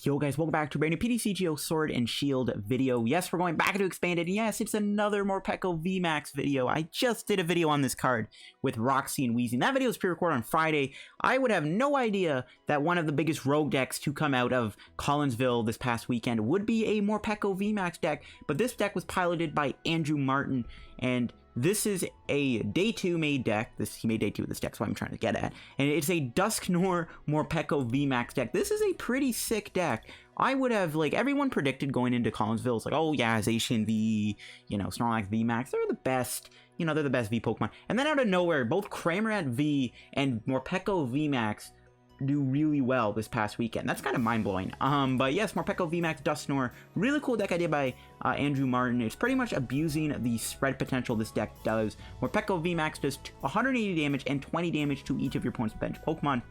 Yo guys, welcome back to a brand new PTCGO Sword and Shield video. Yes, we're going back into Expanded, and yes, it's another Morpeko VMAX video. I just did a video on this card with Roxy and Weezing. That video was pre-recorded on Friday. I would have no idea that one of the biggest rogue decks to come out of Collinsville this past weekend would be a Morpeko VMAX deck, but this deck was piloted by Andrew Martin, and this is a day 2 made deck. He made day 2 of this deck, so I'm trying to get at. And it's a Dusknoir Morpeko VMAX deck. This is a pretty sick deck. I would have, like, everyone predicted going into Collinsville. It's like, oh yeah, Zacian V, you know, Snorlax VMAX. They're the best. You know, they're the best V Pokemon. And then out of nowhere, both Cramorant V and Morpeko VMAX do really well this past weekend. That's kind of mind-blowing. But yes, Morpeko VMAX Dusknoir, really cool deck idea by Andrew Martin. It's pretty much abusing the spread potential this deck does. Morpeko VMAX does 180 damage and 20 damage to each of your opponent's bench Pokemon.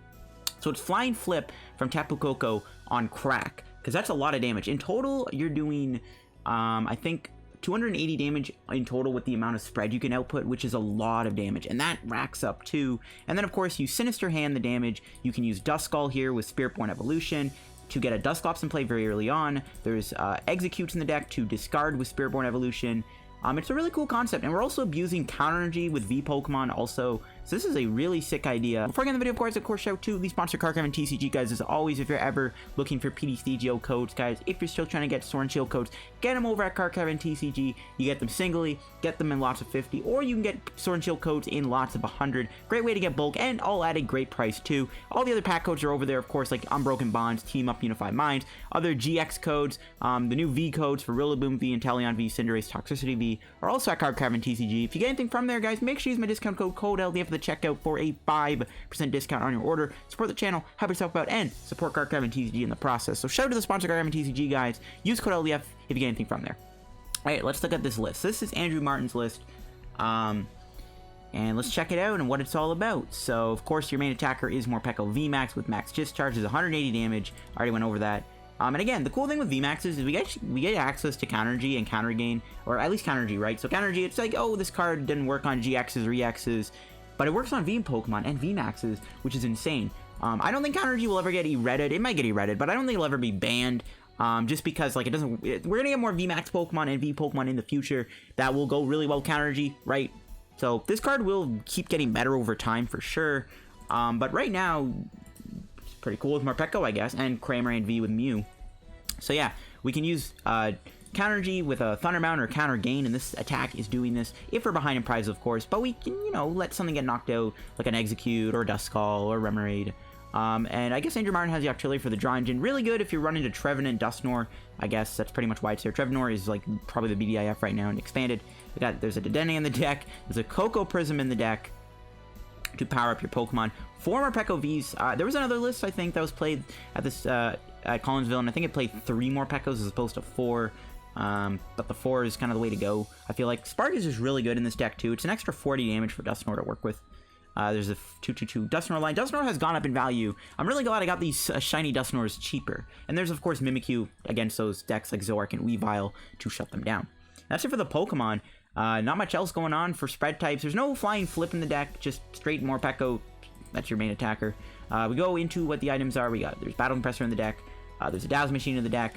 So it's Flying Flip from Tapu Koko on crack, because that's a lot of damage. In total, you're doing, I think, 280 damage in total with the amount of spread you can output, which is a lot of damage, and that racks up too. And then of course you Sinister Hand the damage. You can use Duskull here with Spirit-Born Evolution to get a Dusclops in play very early on. There's Exeggcutes in the deck to discard with Spirit-Born Evolution. It's a really cool concept, and we're also abusing Counter Energy with V Pokemon also, so this is a really sick idea. Before I get in the video, of course, shout out to the sponsor Card and TCG, guys. As always, if you're ever looking for PTCGO codes, guys, if you're still trying to get Sword and Shield codes, get them over at Card and TCG. You get them singly, get them in lots of 50, or you can get Sword and Shield codes in lots of 100. Great way to get bulk, and all at a great price too. All the other pack codes are over there, of course, like Unbroken Bonds, Team Up, Unified Minds, other GX codes, the new V codes for Rillaboom V, Inteleon V, Cinderace, Toxicity V, are also at Card and TCG. If you get anything from there, guys, make sure you use my discount code LDF for the checkout for a 5% discount on your order. Support the channel, help yourself out, and support Card and TCG in the process. So shout out to the sponsor Card and TCG, guys. Use code LDF if you get anything from there. Alright, let's look at this list. This is Andrew Martin's list. And let's check it out and what it's all about. So, of course, your main attacker is Morpeko VMAX with max discharge, is 180 damage. I already went over that. And again, the cool thing with VMAX is we get access to Counter Energy and Counter Gain, or at least Counter Energy, right? So Counter Energy, it's like, oh, this card didn't work on GXs or EXs, but it works on V Pokemon and VMAXs, which is insane. I don't think Counter Energy will ever get ereded. It might get ereded, but I don't think it'll ever be banned. Just because, like, we're gonna get more VMAX Pokemon and V Pokemon in the future that will go really well with Counter Energy, right? So this card will keep getting better over time for sure. But right now, it's pretty cool with Morpeko, I guess, and Cramorant V with Mew. So yeah, we can use Counter Energy with a Thunder Mountain or Counter Gain, and this attack is doing this if we're behind in prize, of course. But we can, you know, let something get knocked out, like an Exeggcute or Duskull or Remoraid. And I guess Andrew Martin has the Octillery for the Draw Engine. Really good if you're running to Trevenant, Dusknoir. I guess that's pretty much why it's here. Trevenant is like probably the BDIF right now and expanded. There's a Dedenne in the deck. There's a Koko Prism in the deck to power up your Pokemon. 4 Morpeko Vs. There was another list, I think, that was played at this at Collinsville, and I think it played 3 Morpekos as opposed to 4. But the 4 is kind of the way to go. I feel like Spark is just really good in this deck too. It's an extra 40 damage for Dusknoir to work with. There's a 2/2/2 Dusknoir line. Dusknoir has gone up in value. I'm really glad I got these shiny Dusknoirs cheaper. And there's, of course, Mimikyu against those decks like Zoroark and Weavile to shut them down. That's it for the Pokemon. Not much else going on for spread types. There's no Flying Flip in the deck, just straight Morpeko. That's your main attacker. We go into what the items are. There's Battle Compressor in the deck. There's a Dowsing Machine in the deck.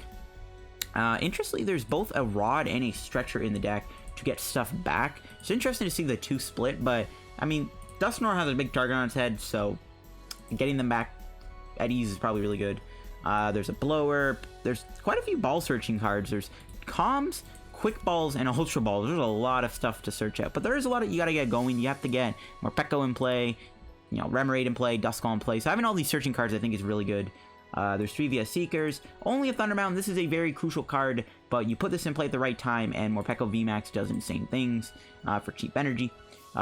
Interestingly, there's both a Rod and a Stretcher in the deck to get stuff back. It's interesting to see the 2 split, but, I mean, Dusknoir has a big target on its head, so getting them back at ease is probably really good. There's a Blower. There's quite a few ball searching cards. There's Comms, Quick Balls, and Ultra Balls. There's a lot of stuff to search out, but there is a lot of you gotta get going. You have to get Morpeko in play, you know, Remoraid in play, Duskull in play. So having all these searching cards I think is really good. There's 3 via Seekers. Only a Thunder Mountain. This is a very crucial card, but you put this in play at the right time, and Morpeko VMAX does insane things for cheap energy.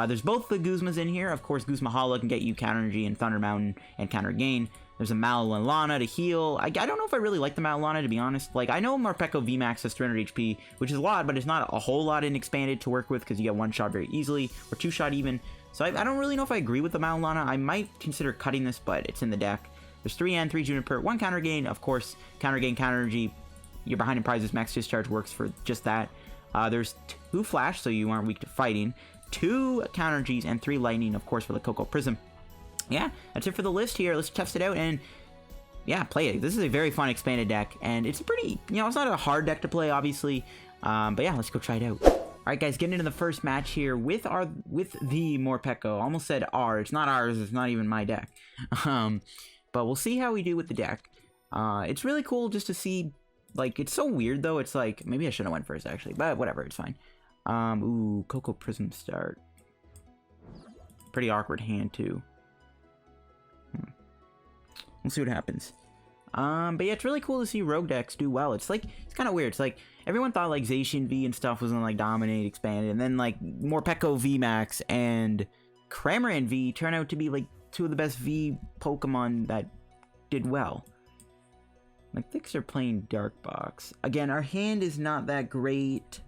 There's both the Guzmas in here. Of course, Guzma Hala can get you Counter Energy and Thunder Mountain and Counter Gain. There's a Mallow Lana to heal. I don't know if I really like the Mallow Lana, to be honest. Like, I know Morpeko VMAX has 300 HP, which is a lot, but it's not a whole lot in Expanded to work with because you get 1-shot very easily, or 2-shot even. So I don't really know if I agree with the Mallow Lana. I might consider cutting this, but it's in the deck. There's 3 N, 3 Juniper, 1 Counter Gain. Of course, Counter Gain, Counter Energy. You're behind in prizes. Max Discharge works for just that. There's 2 Flash, so you aren't weak to fighting. 2 Counter Energies and 3 Lightning, of course, for the Koko Prism. Yeah, that's it for the list here. Let's test it out, and yeah, play it. This is a very fun expanded deck, and it's a pretty, you know, it's not a hard deck to play, obviously. But yeah, let's go try it out. Alright guys, getting into the first match here with the Morpeko. Almost said R. It's not ours, it's not even my deck. But we'll see how we do with the deck. It's really cool just to see, like, it's so weird though. It's like, maybe I should have went first actually, but whatever, it's fine. Ooh, Coco Prism start. Pretty awkward hand too. We'll see what happens. But yeah, it's really cool to see rogue decks do well. It's like, it's kind of weird. It's like, everyone thought like Zacian V and stuff was gonna like dominate, expanded, and then like Morpeko VMAX and Cramorant V turn out to be like two of the best V Pokemon that did well. My picks are playing Dark Box. Again, our hand is not that great.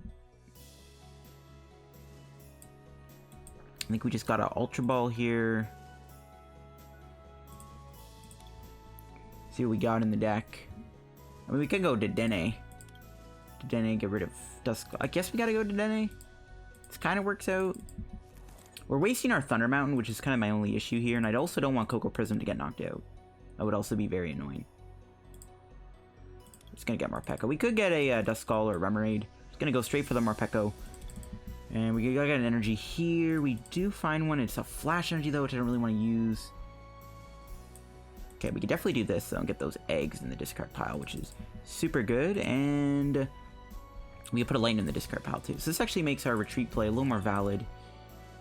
I think we just got an Ultra Ball here. See what we got in the deck. I mean, we could go Dedenne. Dedenne, get rid of Duskull. I guess we gotta go Dedenne. This kind of works out. We're wasting our Thunder Mountain, which is kind of my only issue here, and I also don't want Coco Prism to get knocked out. That would also be very annoying. Just gonna get Morpeko. We could get a Duskull or Remoraid. Just gonna go straight for the Morpeko. And we gotta get an energy here. We do find one. It's a flash energy though, which I don't really want to use. Okay, we could definitely do this though and get those eggs in the discard pile, which is super good. And we can put a lightning in the discard pile too. So this actually makes our retreat play a little more valid.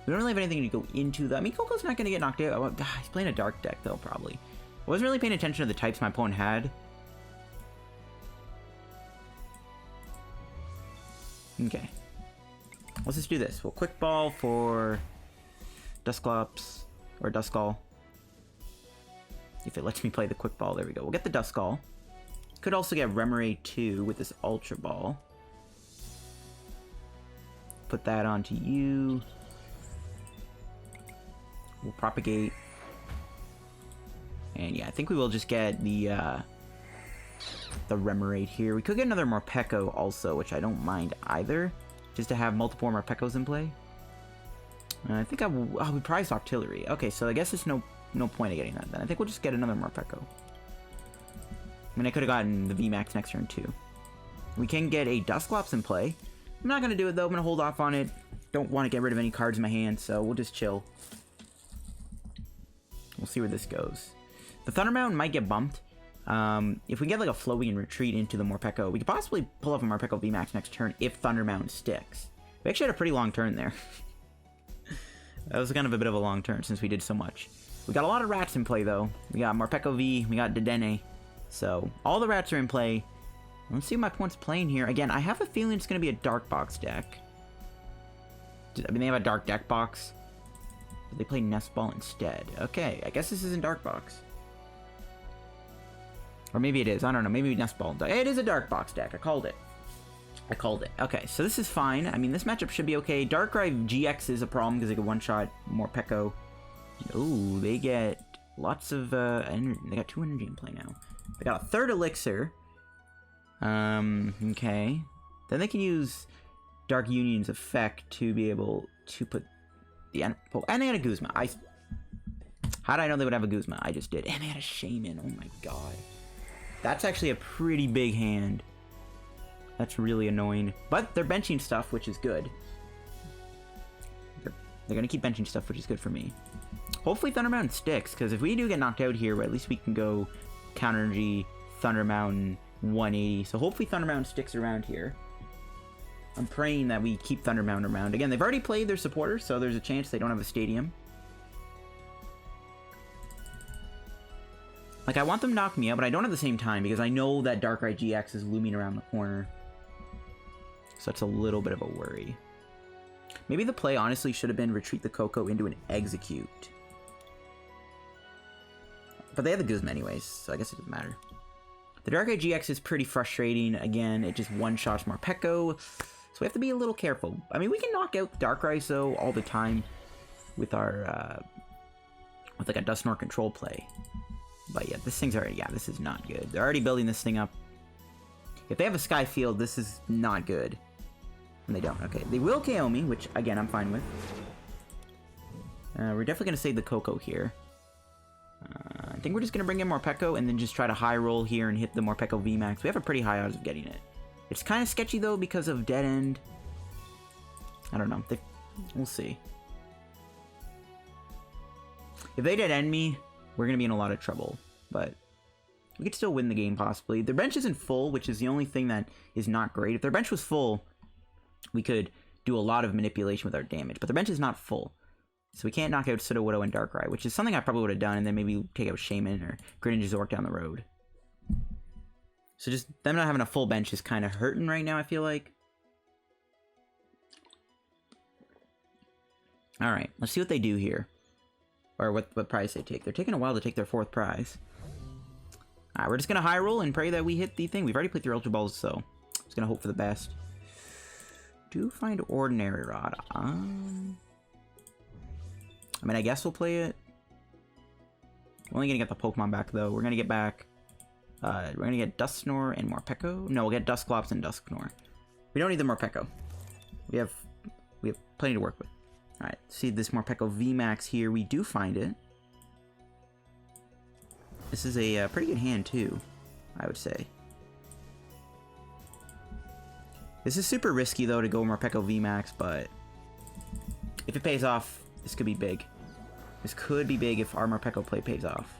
We don't really have anything to go into that. I mean, Coco's not going to get knocked out. He's playing a dark deck though, probably. I wasn't really paying attention to the types my opponent had. Okay. Let's just do this. We'll quick ball for Dusclops or Duskull. If it lets me play the quick ball, there we go. We'll get the Duskull. Could also get Remoraid 2 with this Ultra Ball. Put that onto you. We'll propagate. And yeah, I think we will just get the Remoraid here. We could get another Morpeko also, which I don't mind either. Just to have multiple Morpekos in play. I think we prized Octillery. Okay, so I guess there's no point of getting that then. I think we'll just get another Morpeko. I mean, I could have gotten the VMAX next turn too. We can get a Dusclops in play. I'm not going to do it though. I'm going to hold off on it. Don't want to get rid of any cards in my hand, so we'll just chill. We'll see where this goes. The Thunder Mountain might get bumped. If we get like a flow, we can retreat into the Morpeko. We could possibly pull off a Morpeko VMAX next turn if Thunder Mountain sticks. We actually had a pretty long turn there. That was kind of a bit of a long turn since we did so much. We got a lot of rats in play though. We got Morpeko V, we got Dedenne. So all the rats are in play. Let's see what my opponent's playing here. Again, I have a feeling it's going to be a Dark Box deck. I mean, they have a Dark Deck Box. But they play Nest Ball instead. Okay, I guess this isn't Dark Box. Or maybe it is. I don't know. Maybe Nest Ball. It is a Dark Box deck. I called it. I called it. Okay, so this is fine. I mean, this matchup should be okay. Darkrai GX is a problem because they can one-shot Morpeko. Ooh, they get lots of energy. They got 2 energy in play now. They got a third elixir. Okay. Then they can use Dark Union's effect to be able to put the and they had a Guzma. How did I know they would have a Guzma? I just did. And they had a Shaman. Oh my god. That's actually a pretty big hand. That's really annoying. But they're benching stuff, which is good. They're going to keep benching stuff, which is good for me. Hopefully Thunder Mountain sticks, because if we do get knocked out here, at least we can go Counter Energy, Thunder Mountain, 180. So hopefully Thunder Mountain sticks around here. I'm praying that we keep Thunder Mountain around. Again, they've already played their supporters, so there's a chance they don't have a stadium. Like, I want them to knock me out, but I don't at the same time, because I know that Darkrai GX is looming around the corner. So that's a little bit of a worry. Maybe the play, honestly, should have been retreat the Coco into an Exeggcute. But they have the Guzma anyways, so I guess it doesn't matter. The Darkrai GX is pretty frustrating. Again, it just one-shots Morpeko. So we have to be a little careful. I mean, we can knock out the Darkrai, though, all the time with our, with like a Dusknoir control play. But yeah, this thing's already, yeah, this is not good. They're already building this thing up. If they have a Sky Field, this is not good. And they don't. Okay, they will KO me, which, again, I'm fine with. We're definitely going to save the Coco here. think we're just going to bring in Morpeko and then just try to high roll here and hit the Morpeko VMAX. We have a pretty high odds of getting it. It's kind of sketchy though because of dead end. I don't know. We'll see. If they dead end me, we're going to be in a lot of trouble. But we could still win the game possibly. Their bench isn't full, which is the only thing that is not great. If their bench was full, we could do a lot of manipulation with our damage. But their bench is not full. So we can't knock out Sudowoodo and Darkrai, which is something I probably would have done, and then maybe take out Shaman or Greninja down the road. So just them not having a full bench is kind of hurting right now, I feel like. Alright, let's see what they do here. Or what prize they take. They're taking a while to take their 4th prize. Alright, we're just going to high roll and pray that we hit the thing. We've already played through Ultra Balls, so just going to hope for the best. Do find Ordinary Rod. I mean, I guess we'll play it. We're only going to get the Pokemon back, though. We're going to get back... we're going to get Dusknoir and Morpeko. No, we'll get Dusclops and Dusknoir. We don't need the Morpeko. We have plenty to work with. Alright, see this Morpeko VMAX here. We do find it. This is a pretty good hand, too, I would say. This is super risky, though, to go Morpeko VMAX, but if it pays off, this could be big. This could be big if our Morpeko play pays off.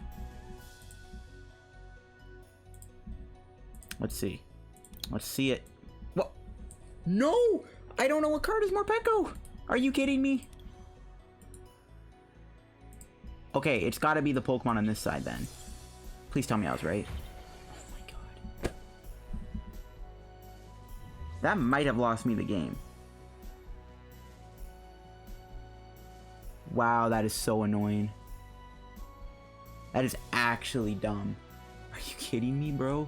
Let's see. Let's see it. What? No! I don't know what card is Morpeko! Are you kidding me? Okay, it's gotta be the Pokemon on this side then. Please tell me I was right. Oh my god. That might have lost me the game. Wow, that is so annoying. That is actually dumb. Are you kidding me, bro?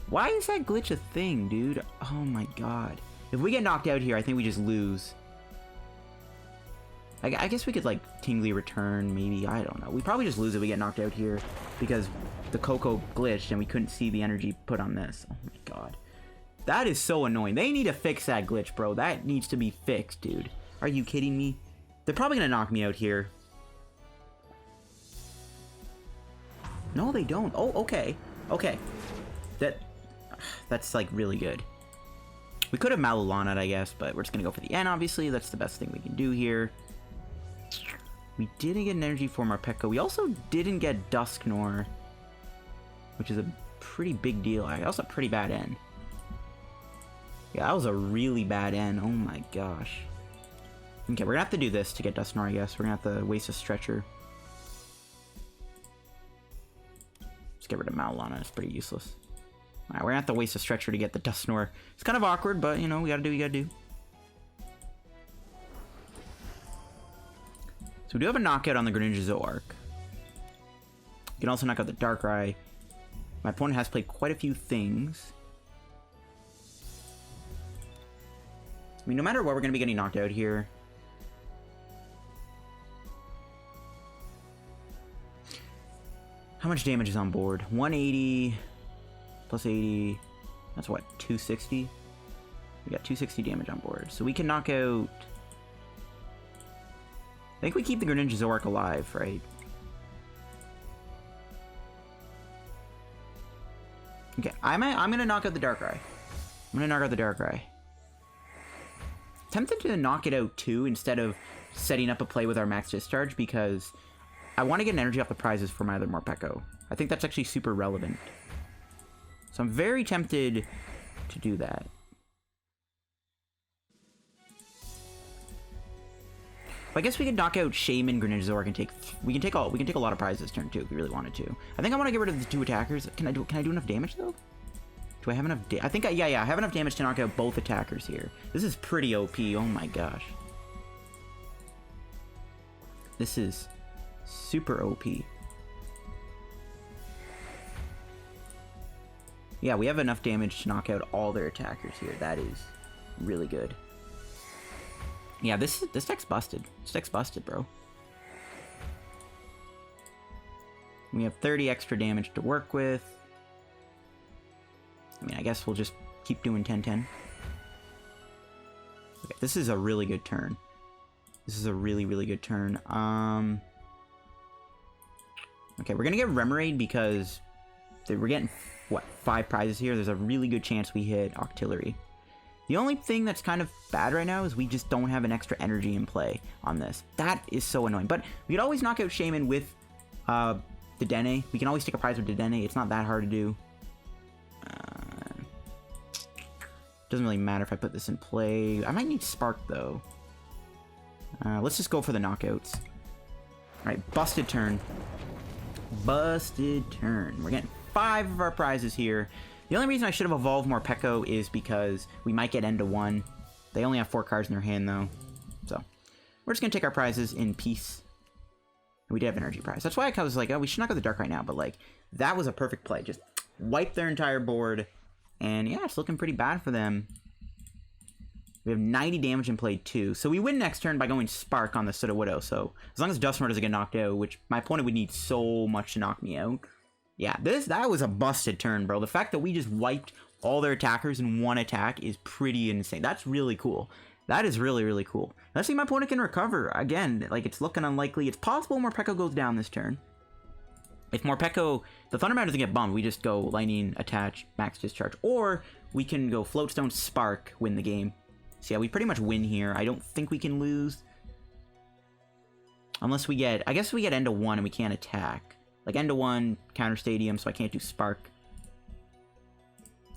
Why is that glitch a thing, dude? Oh my god. If we get knocked out here, I think we just lose. I guess we could, like, Tingly return, maybe. I don't know. We probably just lose if we get knocked out here because the Koko glitched and we couldn't see the energy put on this. Oh my god. That is so annoying. They need to fix that glitch, bro. That needs to be fixed, dude. Are you kidding me? They're probably gonna knock me out here. No, they don't. Oh, okay. Okay. That's, like, really good. We could have Mallow Lana, I guess, but we're just gonna go for the N, obviously. That's the best thing we can do here. We didn't get an energy for Morpeko. We also didn't get Dusknoir, which is a pretty big deal. That was a pretty bad N. Yeah, that was a really bad N. Oh my gosh. Okay, we're gonna have to do this to get Dusknoir, I guess. We're gonna have to waste a stretcher. Let's get rid of Mallow Lana. It's pretty useless. Alright, we're gonna have to waste a stretcher to get the Dusknoir. It's kind of awkward, but, you know, we gotta do what we gotta do. So we do have a knockout on the Greninja Zoroark. You can also knock out the Darkrai. My opponent has played quite a few things. I mean, no matter what, we're gonna be getting knocked out here. How much damage is on board? 180 plus 80. That's what, 260? We got 260 damage on board. So we can knock out... I think we keep the Greninja Zoroark alive, right? Okay, I'm gonna knock out the Darkrai. I'm gonna knock out the Darkrai. Tempted to knock it out too, instead of setting up a play with our max discharge, because I want to get an energy off the prizes for my other Morpeko. I think that's actually super relevant. So I'm very tempted to do that. But I guess we could knock out Shaman, Greninja Zoroark, and take we can take a lot of prizes this turn too if we really wanted to. I think I want to get rid of the 2 attackers. Can I do enough damage though? Do I have enough? I think yeah, I have enough damage to knock out both attackers here. This is pretty OP. Oh my gosh. This is super OP. Yeah, we have enough damage to knock out all their attackers here. That is really good. Yeah, this deck's busted. This deck's busted, bro. We have 30 extra damage to work with. I mean, I guess we'll just keep doing 10-10. Okay, this is a really good turn. This is a really, really good turn. Okay, Okay, we're gonna get Remoraid because we're getting, what, 5 prizes here? There's a really good chance we hit Octillery. The only thing that's kind of bad right now is we just don't have an extra energy in play on this. That is so annoying. But we could always knock out Shaman with Dedenne. We can always take a prize with Dedenne. It's not that hard to do. Doesn't really matter if I put this in play. I might need Spark, though. Let's just go for the knockouts. Alright, busted turn. Busted turn. We're getting 5 of our prizes here. The only reason I should have evolved Morpeko is because we might get end to 1. They only have 4 cards in their hand, though. So, we're just going to take our prizes in peace. We did have energy prize. That's why I was like, oh, we should not go to the dark right now. But, like, that was a perfect play. Just wipe their entire board. And, yeah, it's looking pretty bad for them. We have 90 damage in play, too. So we win next turn by going Spark on the Sudowoodo. So as long as Dusknoir doesn't get knocked out, which my opponent would need so much to knock me out. Yeah, that was a busted turn, bro. The fact that we just wiped all their attackers in 1 attack is pretty insane. That's really cool. That is really, really cool. Let's see if my opponent can recover. Again, like, it's looking unlikely. It's possible Morpeko goes down this turn. If Morpeko, the Thunderbound doesn't get bummed, we just go Lightning, Attach, Max Discharge. Or we can go Float Stone, Spark, win the game. So yeah, we pretty much win here. I don't think we can lose. Unless we get, I guess we get end to 1 and we can't attack. Like end to 1, counter Stadium, so I can't do Spark.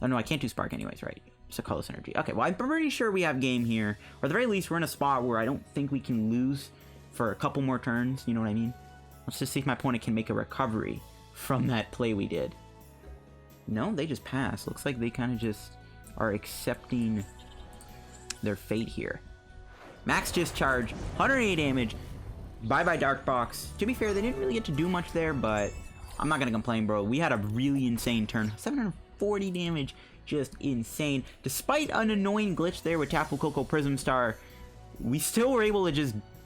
Oh no, I can't do Spark anyways, right? It's a colorless energy. Okay, well I'm pretty sure we have game here. Or at the very least, we're in a spot where I don't think we can lose for a couple more turns, you know what I mean? Let's just see if my opponent can make a recovery from that play we did. No, they just pass. Looks like they kind of just are accepting their fate here. Max Discharge, 108 damage. Bye-bye Dark Box. To be fair, they didn't really get to do much there, but I'm not going to complain, bro. We had a really insane turn. 740 damage. Just insane. Despite an annoying glitch there with Tapu Koko Prism Star, we still were able to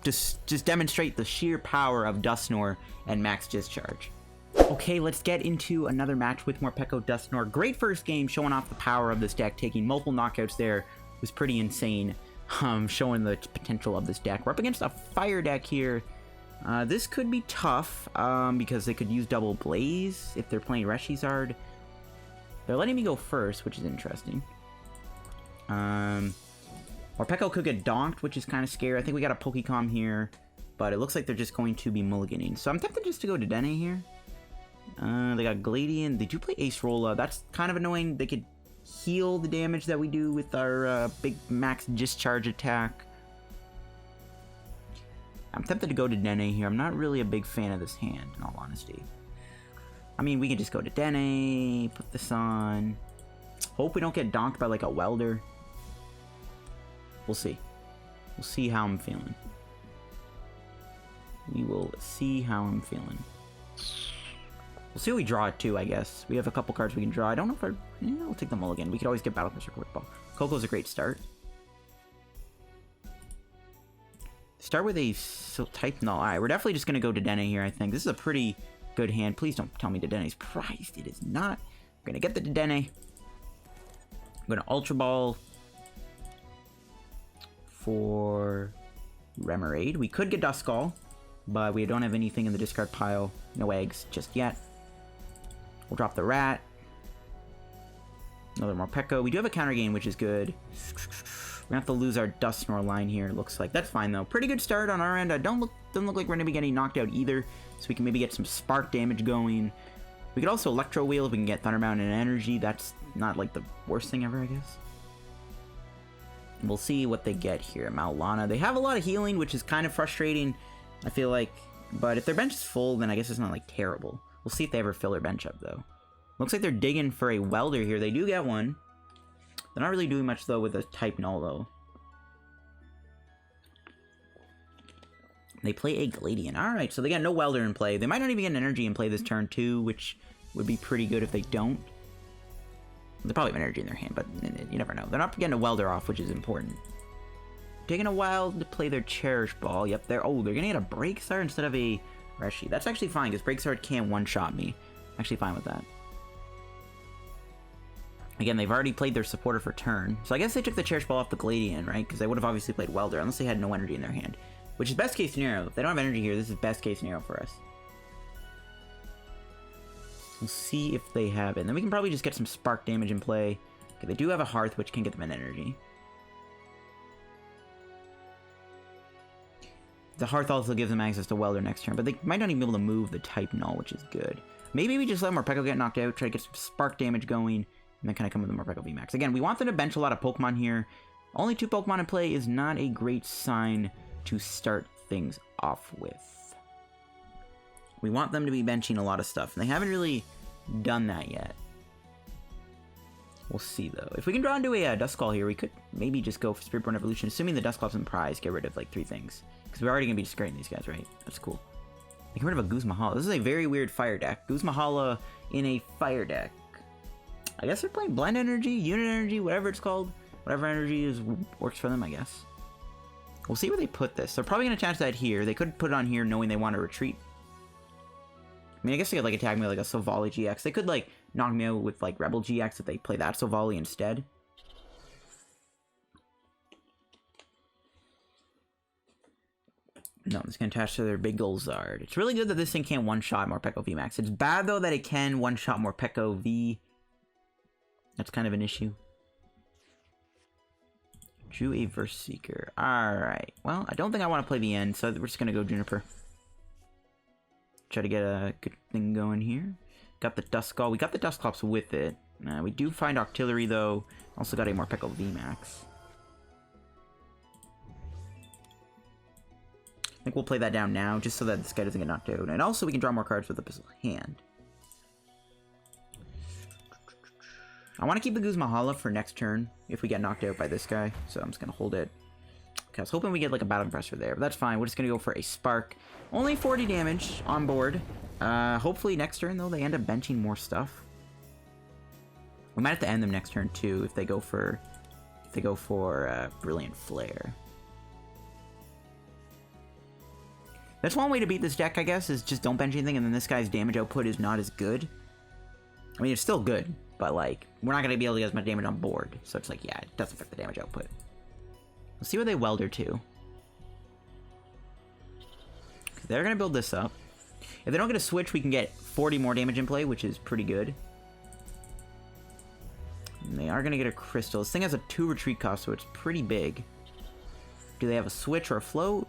just demonstrate the sheer power of Dusknoir and Max Discharge. Okay, let's get into another match with Morpeko Dusknoir. Great first game, showing off the power of this deck, taking multiple knockouts there. Was pretty insane, showing the potential of this deck. We're up against a fire deck here. This could be tough, because they could use double Blaze if they're playing Reshizard. They're letting me go first, which is interesting. Morpeko could get donked, which is kind of scary. I think we got a Pokecom here, but it looks like they're just going to be mulliganing. So I'm tempted just to go to Dedenne here. They got Gladian. They do play Ace Rolla. That's kind of annoying. They could heal the damage that we do with our big Max Discharge attack. I'm tempted to go to Dedenne here. I'm not really a big fan of this hand, in all honesty. I mean, we could just go to Dedenne, put this on. Hope we don't get donked by, like, a welder. We'll see. We'll see how I'm feeling. We will see how I'm feeling. We'll see what we draw it too, I guess. We have a couple cards we can draw. I don't know if we'll take the mulligan. We could always get Battle Crusher Quick Ball. Coco's a great start. Start with a type null. Alright, we're definitely just going to go to Dedenne here, I think. This is a pretty good hand. Please don't tell me Dedenne's prized. It is not. We're going to get the Dedenne. I'm going to Ultra Ball for Remoraid. We could get Duskull, but we don't have anything in the discard pile. No eggs just yet. We'll drop the Rat. Another Morpeko. We do have a counter game, which is good. We're gonna have to lose our Dusknoir line here, it looks like. That's fine, though. Pretty good start on our end. Doesn't look like we're gonna be getting knocked out either, so we can maybe get some Spark damage going. We could also Electro Wheel if we can get Thunderbound and Energy. That's not, like, the worst thing ever, I guess. We'll see what they get here. Mallow Lana. They have a lot of healing, which is kind of frustrating, I feel like. But if their bench is full, then I guess it's not, like, terrible. We'll see if they ever fill their bench up, though. Looks like they're digging for a welder here. They do get one. They're not really doing much, though, with a type null, though. They play a Gladian. Alright, so they got no welder in play. They might not even get an energy in play this turn, too, which would be pretty good if they don't. They probably have energy in their hand, but you never know. They're not getting a welder off, which is important. Taking a while to play their Cherish Ball. Yep, they're gonna get a Breakstar instead of a Reshi. That's actually fine, because Breakstar can't one-shot me. I'm actually fine with that. Again, they've already played their supporter for turn. So I guess they took the Cherish Ball off the Gladian, right? Because they would have obviously played Welder, unless they had no energy in their hand. Which is best case scenario. If they don't have energy here, this is best case scenario for us. We'll see if they have it. And then we can probably just get some spark damage in play. Okay, they do have a Hearth, which can get them an energy. The Hearth also gives them access to Welder next turn, but they might not even be able to move the type Null, which is good. Maybe we just let Morpeko get knocked out, try to get some spark damage going, and then kind of come with the Morpeko VMAX. Again, we want them to bench a lot of Pokemon here. Only 2 Pokemon in play is not a great sign to start things off with. We want them to be benching a lot of stuff, and they haven't really done that yet. We'll see, though. If we can draw into a Duskull here, we could maybe just go for Spirit-Born Evolution, assuming the Dusclops and Prize get rid of, like, 3 things. Because we're already going to be discarding these guys, right? That's cool. Get rid of a Guzma Hala. This is a very weird fire deck. Guzma Hala in a fire deck. I guess they're playing Blend Energy, Unit Energy, whatever it's called. Whatever energy works for them, I guess. We'll see where they put this. They're probably going to attach that here. They could put it on here knowing they want to retreat. I mean, I guess they could, like, attack me with, like, a Silvally GX. They could, like, knock me out with, like, Rebel GX if they play that Silvally instead. No, it's going to attach to their big Golzard. It's really good that this thing can't one-shot Morpeko VMAX. It's bad, though, that it can one-shot Morpeko V. That's kind of an issue. Drew a Verse Seeker. Alright. Well, I don't think I want to play the end, so we're just going to go Juniper. Try to get a good thing going here. Got the Duskull. We got the Dusclops with it. We do find Octillery, though. Also got a Morpeko VMAX. I think we'll play that down now, just so that this guy doesn't get knocked out. And also, we can draw more cards with the Pistol Hand. I want to keep the Guzma Hala for next turn, if we get knocked out by this guy. So I'm just going to hold it. Okay, I was hoping we get, like, a Battle Compressor there, but that's fine. We're just going to go for a Spark. Only 40 damage on board. Hopefully next turn, though, they end up benching more stuff. We might have to end them next turn, too, if they go for... Brilliant Flare. That's one way to beat this deck, I guess, is just don't bench anything, and then this guy's damage output is not as good. I mean, it's still good, but, like, we're not going to be able to get as much damage on board. So it's like, yeah, it does affect the damage output. Let's see where they Welder to. They're going to build this up. If they don't get a switch, we can get 40 more damage in play, which is pretty good. And they are going to get a Crystal. This thing has a 2 retreat cost, so it's pretty big. Do they have a switch or a float?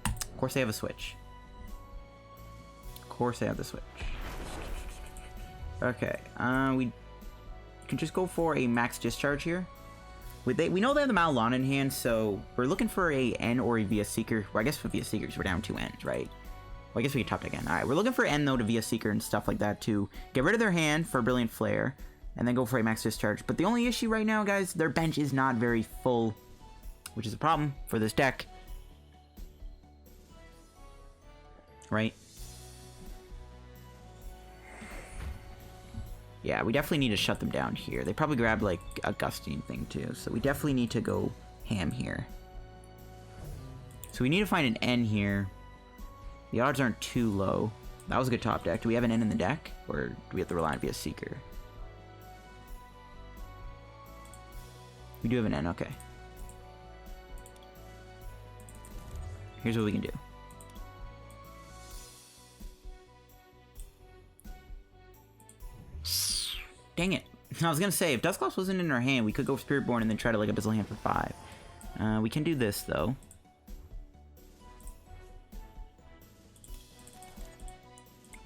Of course they have a switch. Of course they have the switch. Okay, we can just go for a max discharge here. We know they have the Mallow Lana in hand, so we're looking for a N or a VS Seeker. Well, I guess for VS Seekers, we're down 2 Ns, right? Well, I guess we can top deck N. Alright, we're looking for N, though, to VS Seeker and stuff like that, to get rid of their hand for Brilliant Flare, and then go for a max discharge. But the only issue right now, guys, their bench is not very full, which is a problem for this deck. Right? Yeah, we definitely need to shut them down here. They probably grabbed, like, a Gusting thing, too. So we definitely need to go ham here. So we need to find an N here. The odds aren't too low. That was a good top deck. Do we have an N in the deck? Or do we have to rely on VS Seeker? We do have an N, okay. Here's what we can do. Dang it. I was going to say, if Dusclops wasn't in our hand, we could go Spirit-Born and then try to, like, Abyssal Hand for 5. We can do this, though.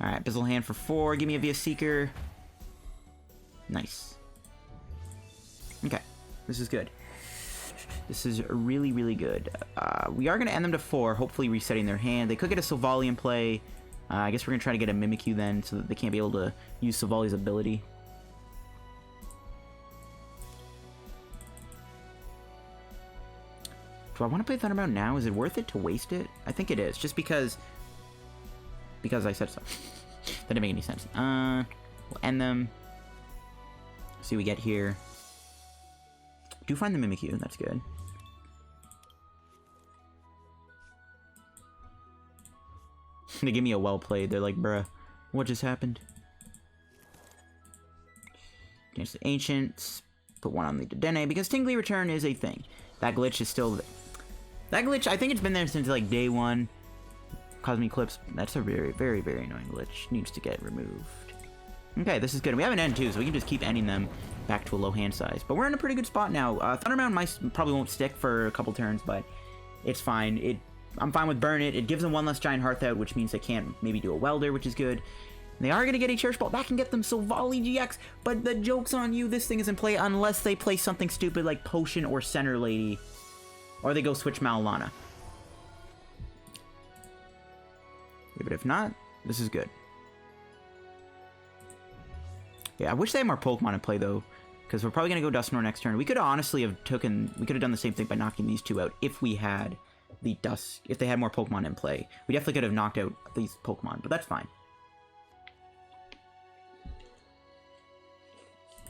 Alright, Abyssal Hand for 4. Give me a VS Seeker. Nice. Okay. This is good. This is really, really good. We are going to end them to 4, hopefully resetting their hand. They could get a Silvally in play. I guess we're going to try to get a Mimikyu then, so that they can't be able to use Silvally's ability. Do I want to play Thunderbound now? Is it worth it to waste it? I think it is, just because I said so. That didn't make any sense. We'll end them. See what we get here. Do find the Mimikyu, that's good. They give me a well played. They're like, bruh, what just happened? Against the Ancients. Put one on the Dedenne, because Tingly Return is a thing. That glitch is still... That glitch, I think it's been there since, like, day 1. cause me clips. That's a very, very, very annoying glitch. Needs to get removed. Okay, this is good. We have an end too, so we can just keep ending them back to a low hand size. But we're in a pretty good spot now. Thundermound probably won't stick for a couple turns, but it's fine. I'm fine with burn it. It gives them one less giant hearth out, which means they can't maybe do a welder, which is good. They are going to get a Cherish Ball. That can get them Silvally GX, but the joke's on you. This thing is in play unless they play something stupid like Potion or Center Lady. Or they go switch Mallow Lana. But if not, this is good. Yeah, I wish they had more Pokemon in play, though. Because we're probably going to go Dusknoir next turn. We could honestly have we could have done the same thing by knocking these two out if we had the if they had more Pokemon in play. We definitely could have knocked out these Pokemon, but that's fine.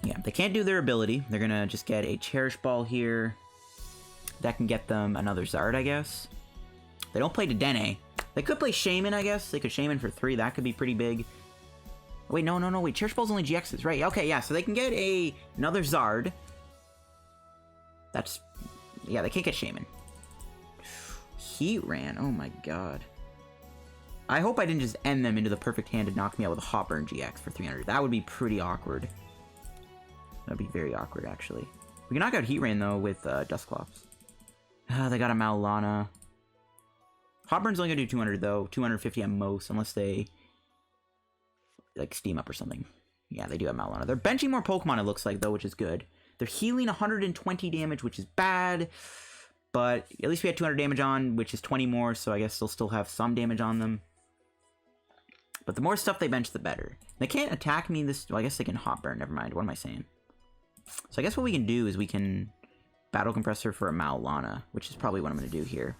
Yeah, they can't do their ability. They're going to just get a Cherish Ball here. That can get them another Zard, I guess. They don't play Dedenne. They could play Shaman, I guess. They could Shaman for 3. That could be pretty big. Wait, no. Wait, Cherish Ball's only GXs, right? Okay, yeah, so they can get another Zard. That's... Yeah, they can't get Shaman. Heatran, oh my god. I hope I didn't just end them into the perfect hand to knock me out with a Hopburn GX for 300. That would be pretty awkward. That would be very awkward, actually. We can knock out Heatran, though, with Dusclops. They got a Mallow Lana. Hopburn's only gonna do 200, though. 250 at most, unless they... like, steam up or something. Yeah, they do have Mallow Lana. They're benching more Pokemon, it looks like, though, which is good. They're healing 120 damage, which is bad. But at least we had 200 damage on, which is 20 more, so I guess they'll still have some damage on them. But the more stuff they bench, the better. They can't attack me this... Well, I guess they can Hopburn. Never mind. What am I saying? So I guess what we can do is we can Battle Compressor for a Mallow Lana, which is probably what I'm going to do here.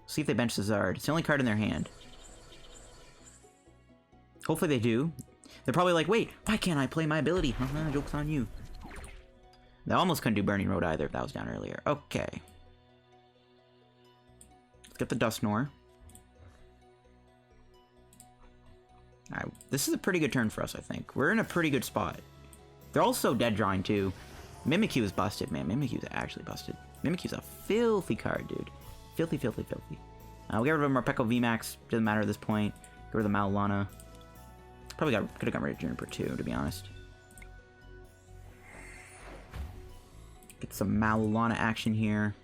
See if they bench the Zard. It's the only card in their hand. Hopefully they do. They're probably like, wait, why can't I play my ability? Joke's on you. They almost couldn't do Burning Road either if that was down earlier. Okay. Let's get the Dusknoir. Alright, this is a pretty good turn for us, I think. We're in a pretty good spot. They're also dead drawing, too. Mimikyu is busted, man. Mimikyu's actually busted. Mimikyu's a filthy card, dude. Filthy, filthy, filthy. We'll get rid of Morpeko VMAX. Doesn't matter at this point. Get rid of the Mallow Lana. Probably could have gotten rid of Juniper, too, to be honest. Get some Mallow Lana action here.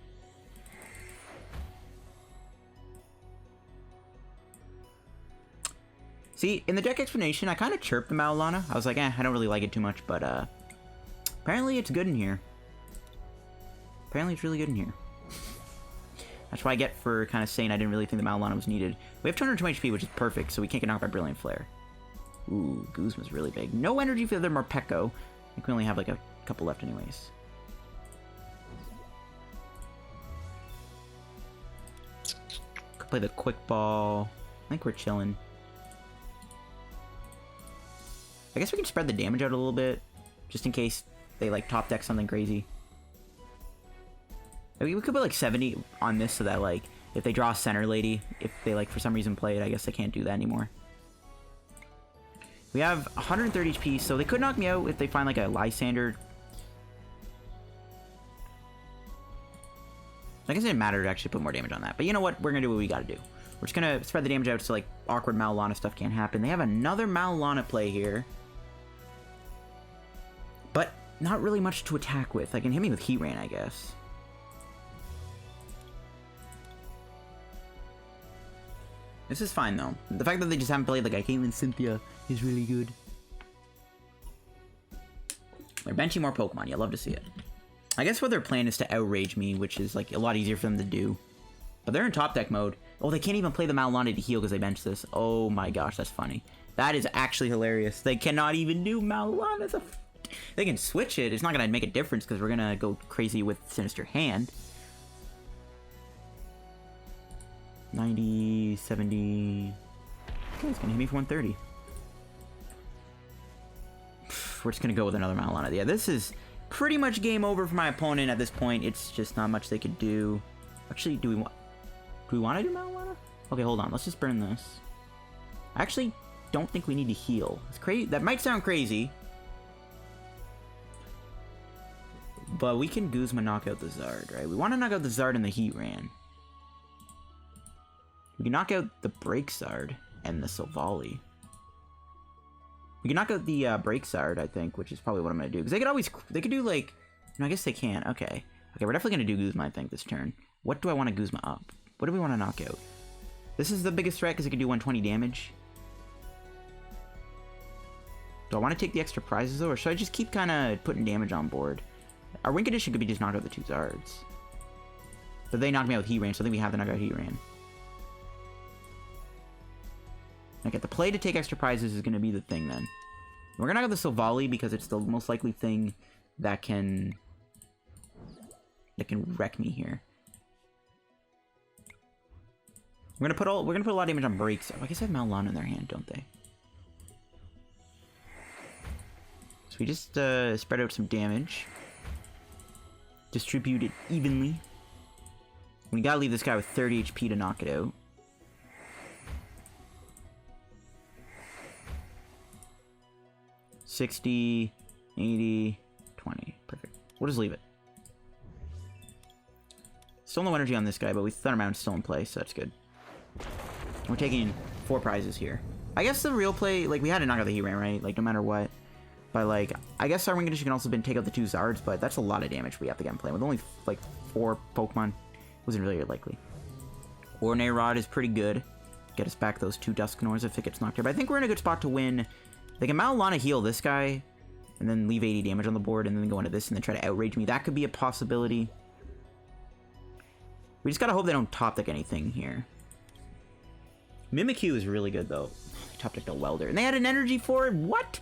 See, in the deck explanation, I kind of chirped the Mallow Lana. I was like, I don't really like it too much, but apparently it's good in here. Apparently it's really good in here. That's what I get for kind of saying I didn't really think the Mallow Lana was needed. We have 220 HP, which is perfect, so we can't get knocked by Brilliant Flare. Ooh, Guzma's really big. No energy for the other Morpeko. I think we only have like a couple left anyways. Could play the Quick Ball. I think we're chilling. I guess we can spread the damage out a little bit, just in case they like top deck something crazy. I mean, we could put like 70 on this so that like if they draw a Center Lady, if they like for some reason play it, I guess they can't do that anymore. We have 130 HP, so they could knock me out if they find like a Lysander. I guess it didn't matter to actually put more damage on that, but you know what? We're gonna do what we gotta do. We're just gonna spread the damage out so like awkward Mallow Lana stuff can't happen. They have another Mallow Lana play here. But not really much to attack with. I can hit me with Heatran, I guess. This is fine, though. The fact that they just haven't played like a Caitlyn Cynthia is really good. They're benching more Pokemon. Yeah, love to see it. I guess what their plan is to outrage me, which is like a lot easier for them to do. But they're in top deck mode. Oh, they can't even play the Mallow Lana to heal because they bench this. Oh my gosh, that's funny. That is actually hilarious. They cannot even do Mallow Lana. They can switch it. It's not going to make a difference because we're going to go crazy with Sinister Hand. 90, 70... Okay, it's going to hit me for 130. We're just going to go with another Mallow Lana. Yeah, this is pretty much game over for my opponent at this point. It's just not much they could do. Actually, do we want to do Mallow Lana? Okay, hold on. Let's just burn this. I actually don't think we need to heal. It's crazy. That might sound crazy. But we can Guzma knock out the Zard, right? We want to knock out the Zard and the Heat Ran. We can knock out the Break Zard and the Silvally. We can knock out the Break Zard, I think, which is probably what I'm going to do. Because they could do like, no, I guess they can. Okay, we're definitely going to do Guzma, I think, this turn. What do I want to Guzma up? What do we want to knock out? This is the biggest threat because it can do 120 damage. Do I want to take the extra prizes though, or should I just keep kind of putting damage on board? Our win condition could be just knock out the 2 Zards. But they knocked me out with Heat Ran, so I think we have to knock out Heat Ran. Okay, the play to take extra prizes is going to be the thing then. We're going to knock out the Silvally because it's the most likely thing that can wreck me here. We're gonna put a lot of damage on breaks. Oh, I guess they have Mallow Lana in their hand, don't they? So we just spread out some damage. Distribute it evenly. We gotta leave this guy with 30 HP to knock it out. $60, $80, $20. Perfect. We'll just leave it. Still no energy on this guy, but we Thunder Mountain's still in play, so that's good. We're taking 4 prizes here. I guess the real play, like, we had to knock out the Heat Ran, right? Like, no matter what. But, like, I guess our win condition can also been take out the 2 Zards, but that's a lot of damage we have to get in play. With only, like, 4 Pokemon, wasn't really likely. Ordinary Rod is pretty good. Get us back those 2 Dusknoirs if it gets knocked out. But I think we're in a good spot to win. They can Mallow Lana heal this guy, and then leave 80 damage on the board, and then go into this, and then try to outrage me. That could be a possibility. We just gotta hope they don't top deck anything here. Mimikyu is really good, though. They top decked a Welder. And they had an energy for it? What?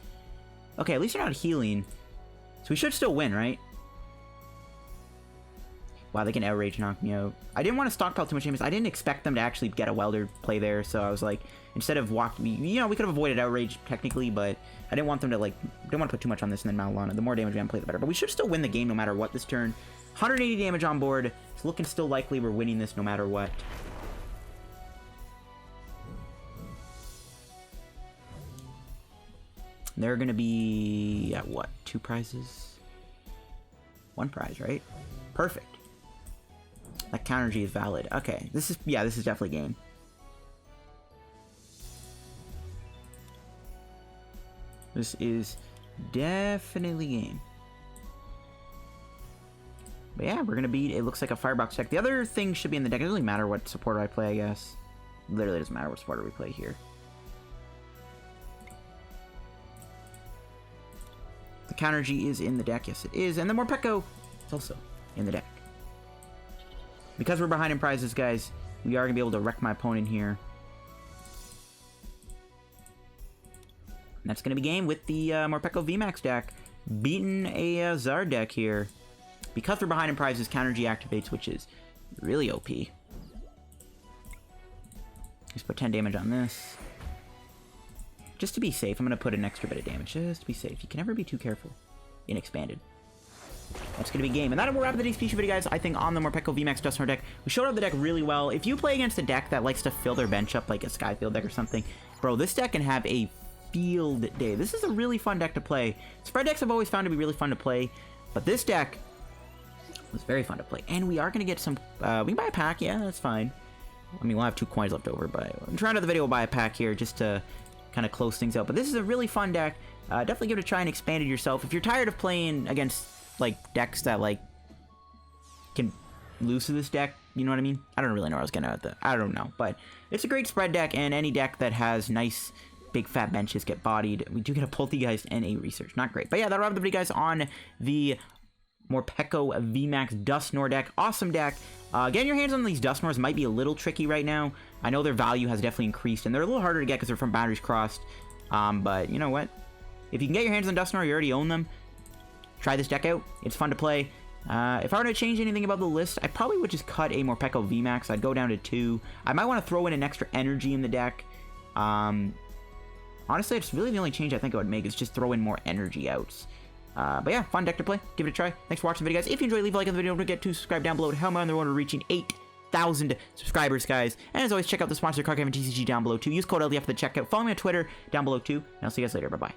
Okay, at least you're not healing. So we should still win, right? Wow, they can outrage knock me out. I didn't want to stockpile too much damage. I didn't expect them to actually get a Welder play there, so I was like, instead of walking me, you know, we could have avoided outrage technically, but I didn't want them to, like, don't want to put too much on this and then Mallow Lana. The more damage we can play, the better. But we should still win the game no matter what this turn. 180 damage on board. It's looking still likely we're winning this no matter what. They're going to be at what? 2 prizes? 1 prize, right? Perfect. That counter G is valid. Okay, this is definitely game. This is definitely game. But yeah, we're gonna beat, it looks like a Firebox deck. The other thing should be in the deck. It doesn't really matter what supporter I play, I guess. Literally doesn't matter what supporter we play here. The counter G is in the deck, yes it is. And the Morpeko is also in the deck. Because we're behind in prizes, guys, we are going to be able to wreck my opponent here. And that's going to be game with the Morpeko VMAX deck. Beating a Zard deck here. Because we're behind in prizes, counter G activates, which is really OP. Just put 10 damage on this. Just to be safe, I'm going to put an extra bit of damage. Just to be safe. You can never be too careful in Expanded. That's going to be game. And that will wrap up the speech video, guys. I think on the Morpeko VMAX Duscnoir deck, we showed up the deck really well. If you play against a deck that likes to fill their bench up like a Skyfield deck or something, bro, this deck can have a field day. This is a really fun deck to play. Spread decks I've always found to be really fun to play, but this deck was very fun to play. And we are going to get some... we can buy a pack. Yeah, that's fine. I mean, we'll have 2 coins left over, but I'm trying to the video, we'll buy a pack here just to kind of close things out. But this is a really fun deck. Definitely give it a try and expand it yourself. If you're tired of playing against like decks that like can lose to this deck, you know what I mean? I don't really know where I was getting at that. I don't know, but it's a great spread deck, and any deck that has nice big fat benches get bodied. We do get a Poltergeist and a Research. Not great, but yeah, that'll wrap the video, guys, on the Morpeko VMAX Duscnoir deck. Awesome deck. Getting your hands on these Dusknoirs might be a little tricky right now. I know their value has definitely increased, and they're a little harder to get because they're from Boundaries Crossed. But you know what? If you can get your hands on Dusknoir, you already own them. Try this deck out. It's fun to play. If I were to change anything about the list, I probably would just cut a Morpeko VMAX. I'd go down to 2. I might want to throw in an extra energy in the deck. Honestly, it's really the only change I think I would make is just throw in more energy outs. But yeah, fun deck to play. Give it a try. Thanks for watching the video, guys. If you enjoyed, leave a like on the video. Don't forget to subscribe down below to help me on the road to reaching 8,000 subscribers, guys. And as always, check out the sponsor, Card Game and TCG, down below too. Use code LDF for the checkout. Follow me on Twitter down below too. And I'll see you guys later. Bye-bye.